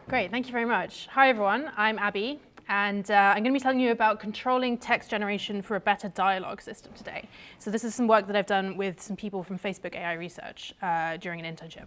Great, thank you very much. Hi everyone, I'm Abby, and I'm going to be telling you about controlling text generation for a better dialogue system today. So this is some work that I've done with some people from Facebook AI Research during an internship.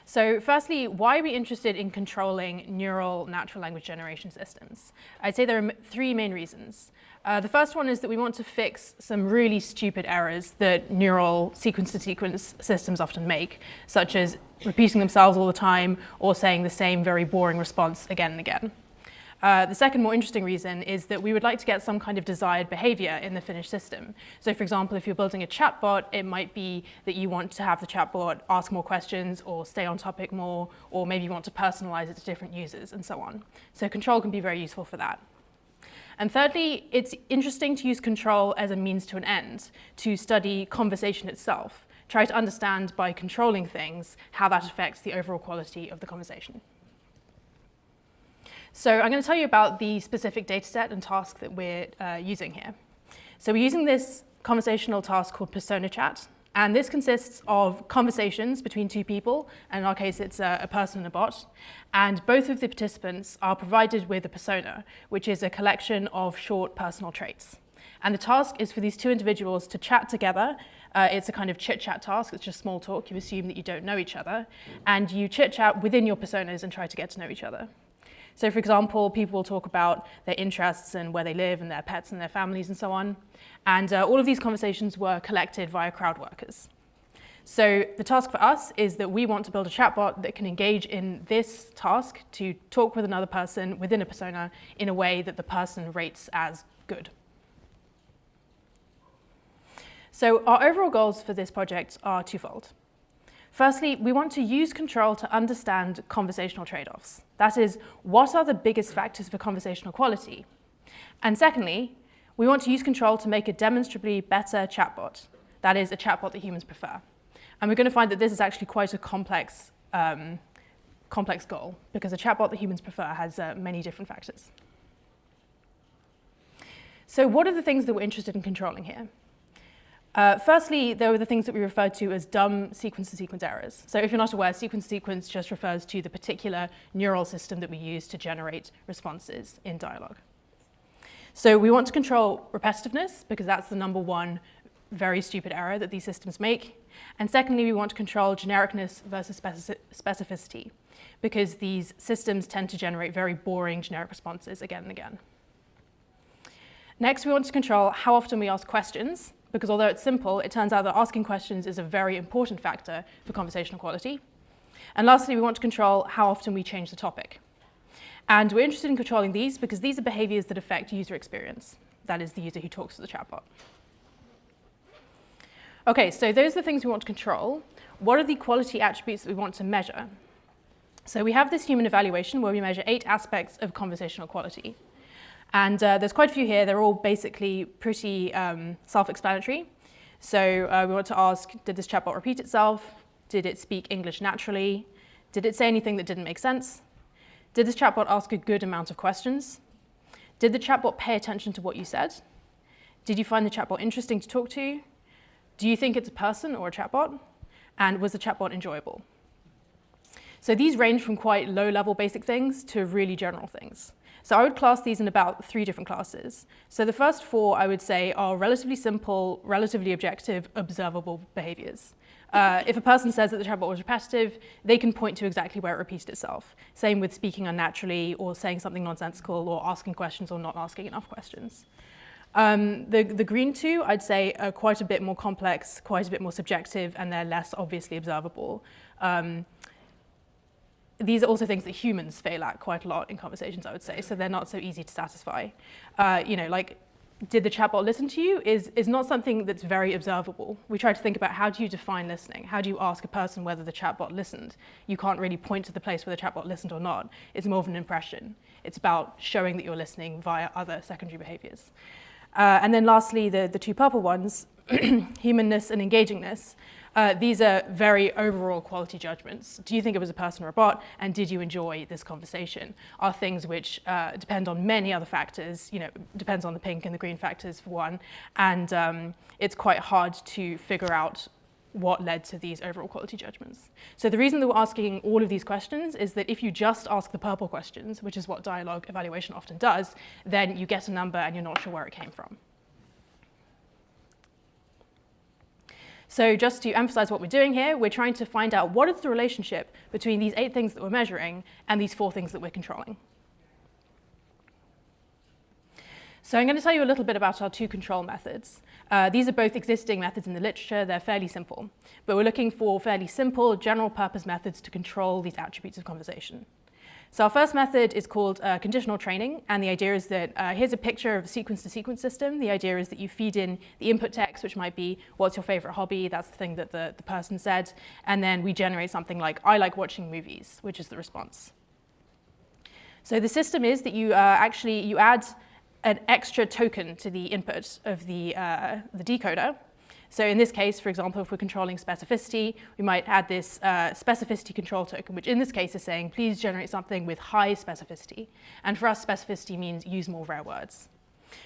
So firstly, why are we interested in controlling neural natural language generation systems? I'd say there are three main reasons. The first one is that we want to fix some really stupid errors that neural sequence-to-sequence systems often make, such as repeating themselves all the time or saying the same very boring response again and again. The second, more interesting reason is that we would like to get some kind of desired behavior in the finished system. So for example, if you're building a chatbot, it might be that you want to have the chatbot ask more questions or stay on topic more, or maybe you want to personalize it to different users and so on. So control can be very useful for that. And thirdly, it's interesting to use control as a means to an end, to study conversation itself, try to understand by controlling things how that affects the overall quality of the conversation. So I'm going to tell you about the specific dataset and task that we're using here. So we're using this conversational task called persona chat, and this consists of conversations between two people, and in our case it's a person and a bot, and both of the participants are provided with a persona, which is a collection of short personal traits. And the task is for these two individuals to chat together. It's a kind of chit-chat task, it's just small talk. You assume that you don't know each other, and you chit-chat within your personas and try to get to know each other. So for example, people will talk about their interests and where they live and their pets and their families and so on. And all of these conversations were collected via crowd workers. So the task for us is that we want to build a chatbot that can engage in this task to talk with another person within a persona in a way that the person rates as good. So our overall goals for this project are twofold. Firstly, we want to use control to understand conversational trade-offs. That is, what are the biggest factors for conversational quality? And secondly, we want to use control to make a demonstrably better chatbot. That is, a chatbot that humans prefer. And we're going to find that this is actually quite a complex goal, because a chatbot that humans prefer has many different factors. So what are the things that we're interested in controlling here? Firstly, there were the things that we referred to as dumb sequence-to-sequence errors. So if you're not aware, sequence-to-sequence just refers to the particular neural system that we use to generate responses in dialogue. So we want to control repetitiveness, because that's the number one very stupid error that these systems make. And secondly, we want to control genericness versus specificity, because these systems tend to generate very boring generic responses again and again. Next, we want to control how often we ask questions, because although it's simple, it turns out that asking questions is a very important factor for conversational quality. And lastly, we want to control how often we change the topic. And we're interested in controlling these because these are behaviors that affect user experience. That is, the user who talks to the chatbot. Okay, so those are the things we want to control. What are the quality attributes that we want to measure? So we have this human evaluation where we measure 8 aspects of conversational quality. And there's quite a few here. They're all basically pretty self-explanatory. So we want to ask, did this chatbot repeat itself? Did it speak English naturally? Did it say anything that didn't make sense? Did this chatbot ask a good amount of questions? Did the chatbot pay attention to what you said? Did you find the chatbot interesting to talk to? Do you think it's a person or a chatbot? And was the chatbot enjoyable? So these range from quite low-level basic things to really general things. So I would class these in about 3 different classes. So the first 4, I would say, are relatively simple, relatively objective, observable behaviors. If a person says that the chatbot was repetitive, they can point to exactly where it repeated itself. Same with speaking unnaturally, or saying something nonsensical, or asking questions or not asking enough questions. The green 2, I'd say, are quite a bit more complex, quite a bit more subjective, and they're less obviously observable. These are also things that humans fail at quite a lot in conversations, I would say, so they're not so easy to satisfy. Like, did the chatbot listen to you is not something that's very observable. We try to think about, how do you define listening? How do you ask a person whether the chatbot listened? You can't really point to the place where the chatbot listened or not. It's more of an impression. It's about showing that you're listening via other secondary behaviors. And then lastly, the 2 purple ones, humanness and engagingness. These are very overall quality judgments. Do you think it was a person or a bot? And did you enjoy this conversation? Are things which depend on many other factors. Depends on the pink and the green factors for one. And it's quite hard to figure out what led to these overall quality judgments. So the reason that we're asking all of these questions is that if you just ask the purple questions, which is what dialogue evaluation often does, then you get a number and you're not sure where it came from. So just to emphasize what we're doing here, we're trying to find out what is the relationship between these 8 things that we're measuring and these 4 things that we're controlling. So I'm going to tell you a little bit about our 2 control methods. These are both existing methods in the literature. They're fairly simple. But we're looking for fairly simple, general-purpose methods to control these attributes of conversation. So our first method is called conditional training. And the idea is that here's a picture of a sequence-to-sequence system. The idea is that you feed in the input text, which might be, what's your favorite hobby? That's the thing that the person said. And then we generate something like, I like watching movies, which is the response. So the system is that you add an extra token to the input of the decoder. So in this case, for example, if we're controlling specificity, we might add this specificity control token, which in this case is saying, please generate something with high specificity. And for us, specificity means use more rare words.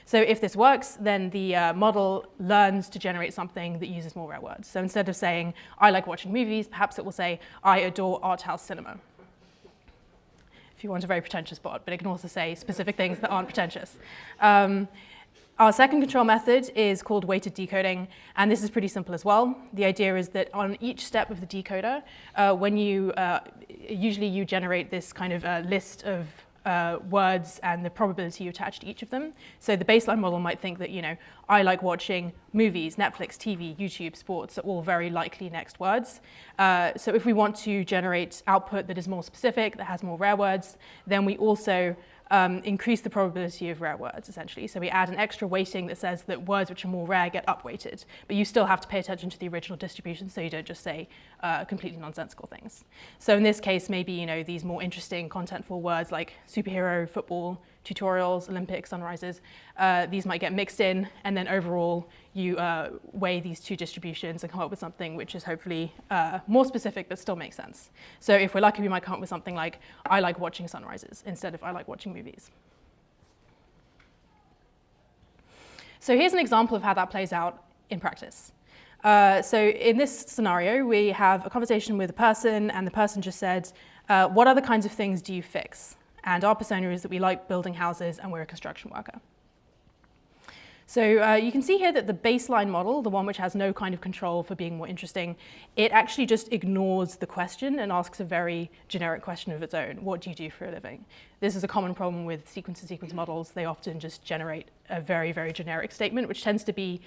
So if this works, then the model learns to generate something that uses more rare words. So instead of saying, I like watching movies, perhaps it will say, I adore art house cinema. If you want a very pretentious bot, but it can also say specific things that aren't pretentious. Our second control method is called weighted decoding, and this is pretty simple as well. The idea is that on each step of the decoder, usually you generate this kind of list of words and the probability you attach to each of them. So the baseline model might think that, I like watching movies, Netflix, TV, YouTube, sports are all very likely next words. So if we want to generate output that is more specific, that has more rare words, then we also increase the probability of rare words, essentially. So we add an extra weighting that says that words which are more rare get upweighted. But you still have to pay attention to the original distribution, so you don't just say completely nonsensical things. So in this case, maybe these more interesting contentful words like superhero, football, tutorials, Olympics, sunrises, these might get mixed in, and then overall you weigh these 2 distributions and come up with something which is hopefully more specific but still makes sense. So if we're lucky, we might come up with something like, I like watching sunrises, instead of I like watching movies. So here's an example of how that plays out in practice. So in this scenario, we have a conversation with a person, and the person just said, what other kinds of things do you fix? And our persona is that we like building houses and we're a construction worker. So you can see here that the baseline model, the one which has no kind of control for being more interesting, it actually just ignores the question and asks a very generic question of its own. What do you do for a living? This is a common problem with sequence-to-sequence models. They often just generate a very, very generic statement, which tends to be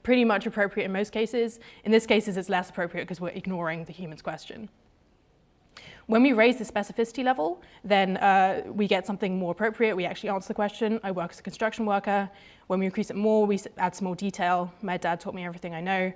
pretty much appropriate in most cases. In this case, it's less appropriate because we're ignoring the human's question. When we raise the specificity level, then we get something more appropriate. We actually answer the question, I work as a construction worker. When we increase it more, we add some more detail. My dad taught me everything I know.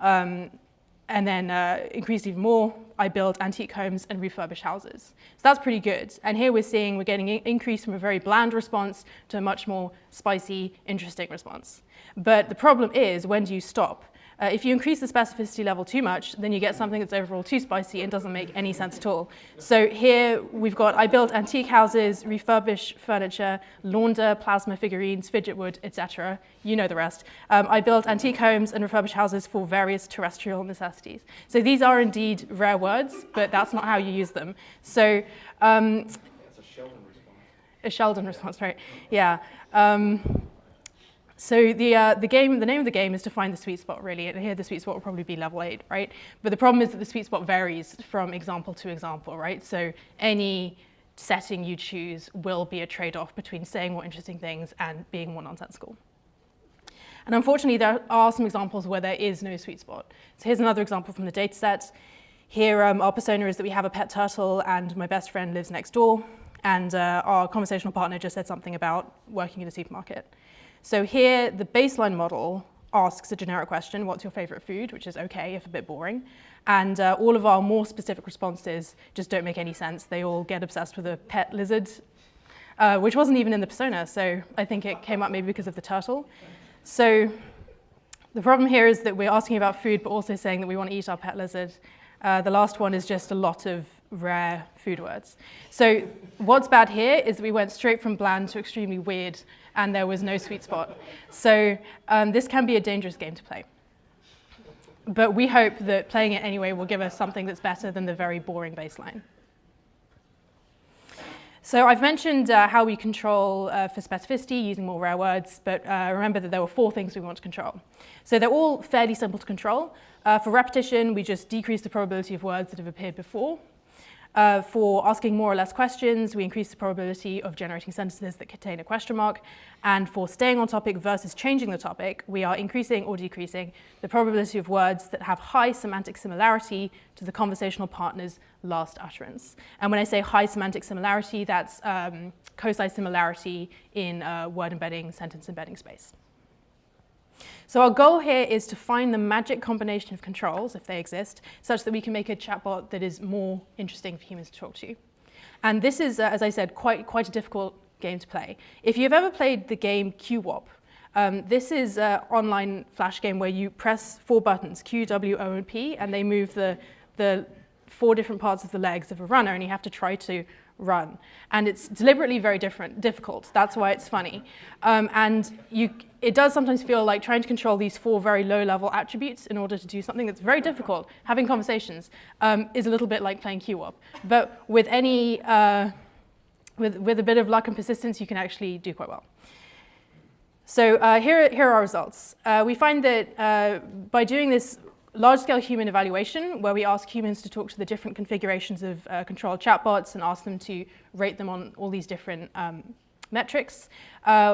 And then increase even more, I build antique homes and refurbish houses. So that's pretty good. And here we're getting an increase from a very bland response to a much more spicy, interesting response. But the problem is, when do you stop? If you increase the specificity level too much, then you get something that's overall too spicy and doesn't make any sense at all. So here we've got, I build antique houses, refurbish furniture, launder plasma figurines, fidget wood, etc. You know the rest. I build antique homes and refurbish houses for various terrestrial necessities. So these are indeed rare words, but that's not how you use them. So that's a Sheldon response. A Sheldon response, right? Yeah. So the name of the game is to find the sweet spot, really. And here the sweet spot will probably be level 8, right? But the problem is that the sweet spot varies from example to example, right? So any setting you choose will be a trade-off between saying more interesting things and being more nonsensical. And unfortunately, there are some examples where there is no sweet spot. So here's another example from the data set. Here, our persona is that we have a pet turtle and my best friend lives next door. And our conversational partner just said something about working in a supermarket. So here, the baseline model asks a generic question, what's your favorite food, which is okay, if a bit boring. And all of our more specific responses just don't make any sense. They all get obsessed with a pet lizard, which wasn't even in the persona. So I think it came up maybe because of the turtle. So the problem here is that we're asking about food, but also saying that we want to eat our pet lizard. The last one is just a lot of rare food words. So what's bad here is that we went straight from bland to extremely weird, and there was no sweet spot. So this can be a dangerous game to play. but we hope that playing it anyway will give us something that's better than the very boring baseline. So I've mentioned how we control for specificity using more rare words, but remember that there were 4 things we want to control. So they're all fairly simple to control. For repetition, we just decrease the probability of words that have appeared before. For asking more or less questions, we increase the probability of generating sentences that contain a question mark. And for staying on topic versus changing the topic, we are increasing or decreasing the probability of words that have high semantic similarity to the conversational partner's last utterance. And when I say high semantic similarity, that's cosine similarity in word embedding, sentence embedding space. So our goal here is to find the magic combination of controls, if they exist, such that we can make a chatbot that is more interesting for humans to talk to. And this is, as I said, quite a difficult game to play. If you've ever played the game QWOP, this is an online flash game where you press 4 buttons, Q, W, O, and P, and they move the 4 different parts of the legs of a runner, and you have to try to run. And it's deliberately very difficult. That's why it's funny. It does sometimes feel like trying to control these 4 very low-level attributes in order to do something that's very difficult, having conversations, is a little bit like playing QWOP. But with with a bit of luck and persistence, you can actually do quite well. So here are our results. We find that by doing this large-scale human evaluation, where we ask humans to talk to the different configurations of controlled chatbots and ask them to rate them on all these different metrics,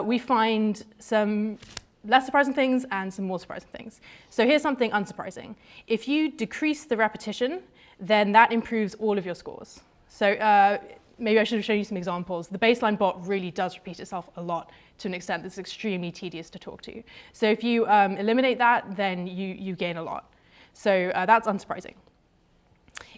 we find some less surprising things and some more surprising things. So here's something unsurprising. If you decrease the repetition, then that improves all of your scores. So maybe I should have shown you some examples. The baseline bot really does repeat itself a lot to an extent that's extremely tedious to talk to. So if you eliminate that, then you gain a lot. So that's unsurprising.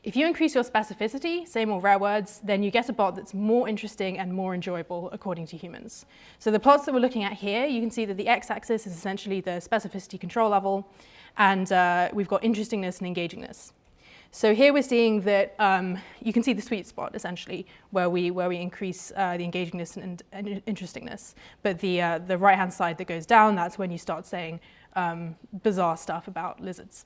If you increase your specificity, say more rare words, then you get a bot that's more interesting and more enjoyable according to humans. So the plots that we're looking at here, you can see that the x-axis is essentially the specificity control level, and we've got interestingness and engagingness. So here we're seeing that you can see the sweet spot, essentially, where we increase the engagingness and interestingness. But the right-hand side that goes down, that's when you start saying bizarre stuff about lizards.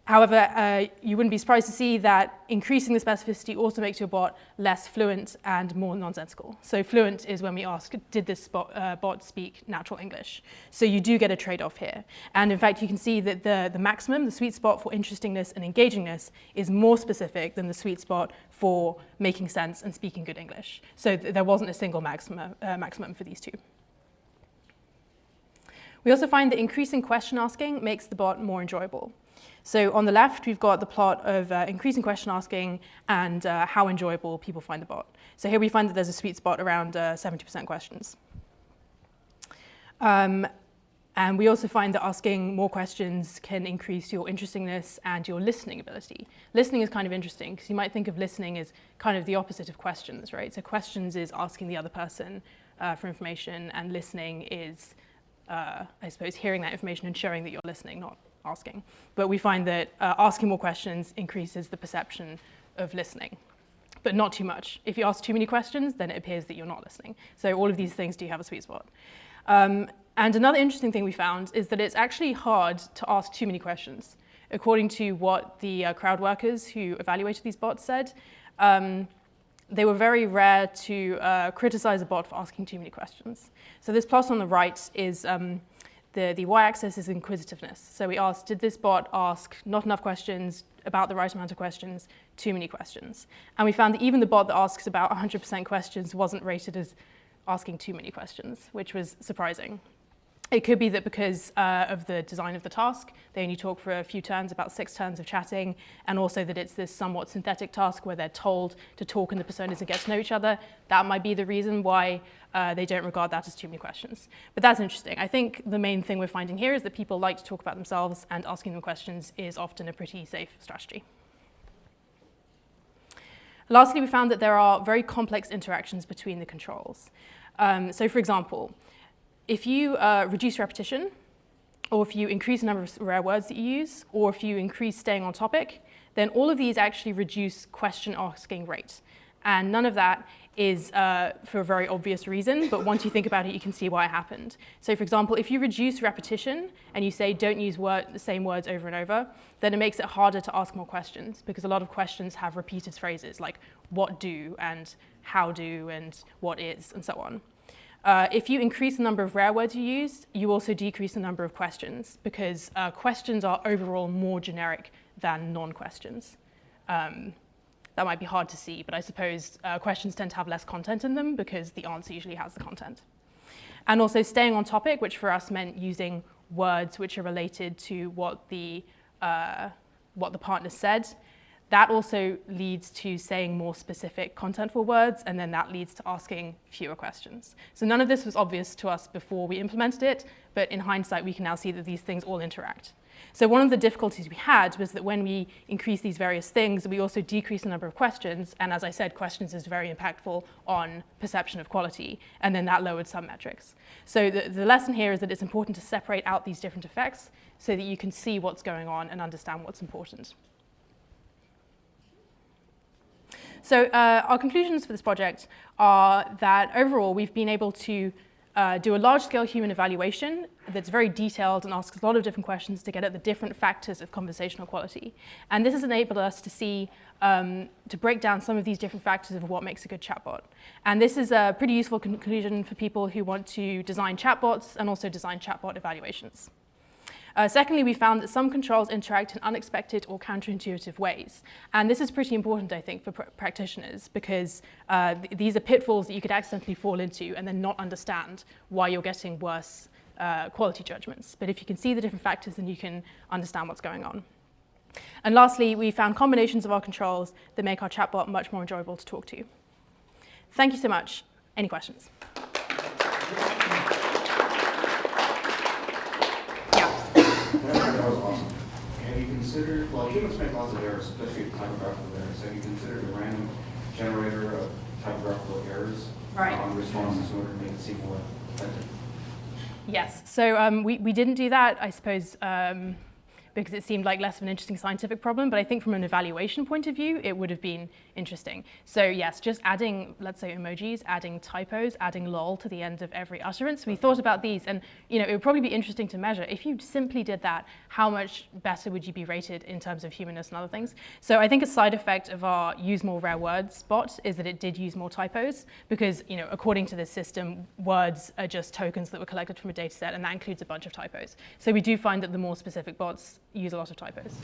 However, you wouldn't be surprised to see that increasing the specificity also makes your bot less fluent and more nonsensical. So fluent is when we ask, did this bot speak natural English? So you do get a trade-off here. And in fact, you can see that the maximum, the sweet spot for interestingness and engagingness, is more specific than the sweet spot for making sense and speaking good English. So there wasn't a single maximum for these two. We also find that increasing question asking makes the bot more enjoyable. So on the left, we've got the plot of increasing question asking and how enjoyable people find the bot. So here we find that there's a sweet spot around 70% questions. And we also find that asking more questions can increase your interestingness and your listening ability. Listening is kind of interesting because you might think of listening as kind of the opposite of questions, right? So questions is asking the other person for information, and listening is, I suppose, hearing that information and showing that you're listening, not asking. But we find that asking more questions increases the perception of listening, but not too much. If you ask too many questions, then it appears that you're not listening. So all of these things do have a sweet spot. And another interesting thing we found is that it's actually hard to ask too many questions. According to what the crowd workers who evaluated these bots said, they were very rare to criticize a bot for asking too many questions. So this plot on the right is the y-axis is inquisitiveness. So we asked, did this bot ask not enough questions, about the right amount of questions, too many questions? And we found that even the bot that asks about 100% questions wasn't rated as asking too many questions, which was surprising. It could be that because of the design of the task, they only talk for a few turns, about 6 turns of chatting, and also that it's this somewhat synthetic task where they're told to talk in the personas and get to know each other. That might be the reason why they don't regard that as too many questions. But that's interesting. I think the main thing we're finding here is that people like to talk about themselves, and asking them questions is often a pretty safe strategy. Lastly, we found that there are very complex interactions between the controls. So for example, if you reduce repetition, or if you increase the number of rare words that you use, or if you increase staying on topic, then all of these actually reduce question asking rate. And none of that is for a very obvious reason, but once you think about it, you can see why it happened. So for example, if you reduce repetition and you say don't use the same words over and over, then it makes it harder to ask more questions, because a lot of questions have repeated phrases like what do and how do and what is and so on. If you increase the number of rare words you use, you also decrease the number of questions, because questions are overall more generic than non-questions. That might be hard to see, but I suppose questions tend to have less content in them because the answer usually has the content. And also staying on topic, which for us meant using words which are related to what the partner said. That also leads to saying more specific contentful words, and then that leads to asking fewer questions. So none of this was obvious to us before we implemented it, but in hindsight, we can now see that these things all interact. So one of the difficulties we had was that when we increase these various things, we also decrease the number of questions. And as I said, questions is very impactful on perception of quality. And then that lowered some metrics. So the lesson here is that it's important to separate out these different effects so that you can see what's going on and understand what's important. So our conclusions for this project are that overall, we've been able to do a large-scale human evaluation that's very detailed and asks a lot of different questions to get at the different factors of conversational quality. And this has enabled us to see, to break down some of these different factors of what makes a good chatbot. And this is a pretty useful conclusion for people who want to design chatbots and also design chatbot evaluations. Secondly, we found that some controls interact in unexpected or counterintuitive ways. And this is pretty important, I think, for practitioners, because these are pitfalls that you could accidentally fall into and then not understand why you're getting worse quality judgments. But if you can see the different factors, then you can understand what's going on. And lastly, we found combinations of our controls that make our chatbot much more enjoyable to talk to. Thank you so much. Any questions? That was awesome. Have you considered, well, humans make lots of errors, especially typographical errors. Have you considered a random generator of typographical errors on responses in order to make it seem more effective? Yes, so we didn't do that, I suppose, because it seemed like less of an interesting scientific problem, but I think from an evaluation point of view, it would have been interesting. So yes, just adding, let's say, emojis, adding typos, adding lol to the end of every utterance. We thought about these, and it would probably be interesting to measure. If you simply did that, how much better would you be rated in terms of humanness and other things? So I think a side effect of our use more rare words bot is that it did use more typos, because according to this system, words are just tokens that were collected from a data set, and that includes a bunch of typos. So we do find that the more specific bots use a lot of typos.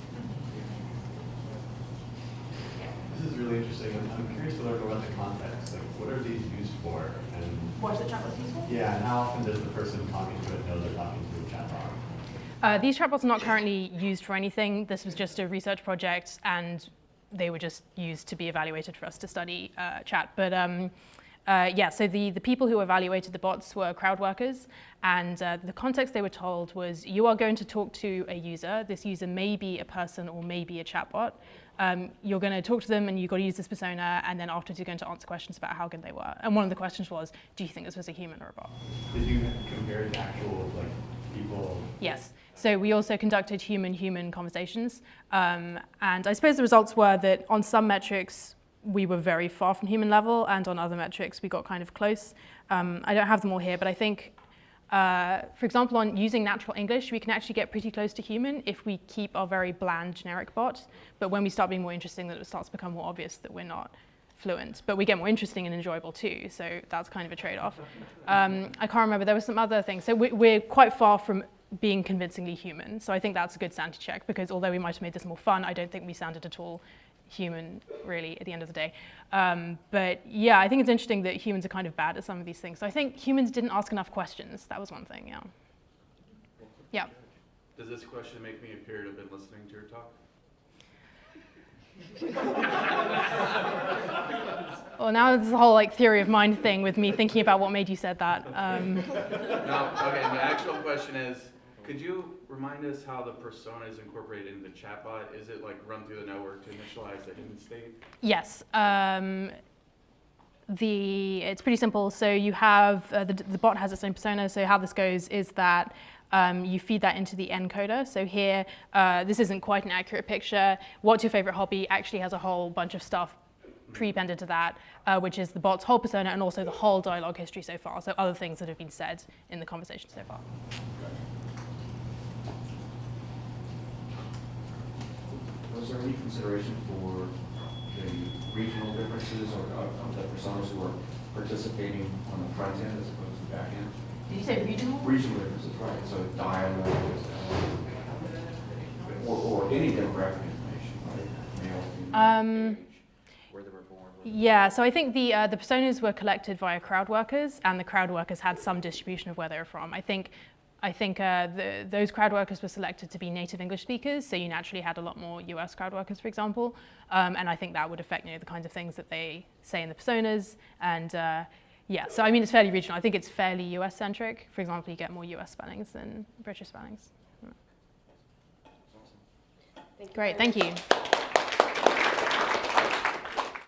This is really interesting. I'm curious to learn about the context. Like, what are these used for? And What is the chatbot used for? yeah, and how often does the person talking to it know they're talking to a chatbot? These chatbots are not currently used for anything. This was just a research project, and they were just used to be evaluated for us to study chat. But yeah, so the people who evaluated the bots were crowd workers, and the context they were told was, you are going to talk to a user. This user may be a person or may be a chatbot. You're going to talk to them, and you've got to use this persona, and then afterwards you're going to answer questions about how good they were. And one of the questions was, do you think this was a human or a bot? Did you compare it to actual people? Yes. So we also conducted human-human conversations. And I suppose the results were that on some metrics, we were very far from human level, and on other metrics, we got kind of close. I don't have them all here, but I think, for example, on using natural English, we can actually get pretty close to human if we keep our very bland generic bot. But when we start being more interesting, then it starts to become more obvious that we're not fluent. But we get more interesting and enjoyable too, so that's kind of a trade-off. I can't remember, there was some other things. So we're quite far from being convincingly human. So I think that's a good sanity check, because although we might have made this more fun, I don't think we sounded at all human, really, at the end of the day. But yeah, I think it's interesting that humans are kind of bad at some of these things. So I think humans didn't ask enough questions. That was one thing, yeah. Yeah. Does this question make me appear to have been listening to your talk? Well, now there's a whole theory of mind thing with me thinking about what made you said that. No, okay, the actual question is, could you remind us how the persona is incorporated into the chatbot? Is it run through the network to initialize the human state? Yes. It's pretty simple. So you have, the bot has its own persona. So how this goes is that you feed that into the encoder. So here, this isn't quite an accurate picture. What's your favorite hobby actually has a whole bunch of stuff pre-appended to that, which is the bot's whole persona and also the whole dialogue history so far, so other things that have been said in the conversation so far. Was there any consideration for the regional differences or of the personas who are participating on the front end as opposed to the back end? Did you say regional? Regional differences, right. So dialect or any demographic information, right? Male, female, age, where they were born. Yeah, so I think the personas were collected via crowd workers, and the crowd workers had some distribution of where they were from. I think those crowd workers were selected to be native English speakers, so you naturally had a lot more US crowd workers, for example, and I think that would affect the kinds of things that they say in the personas, and yeah, so I mean it's fairly regional. I think it's fairly US centric. For example, you get more US spellings than British spellings. Great, thank you.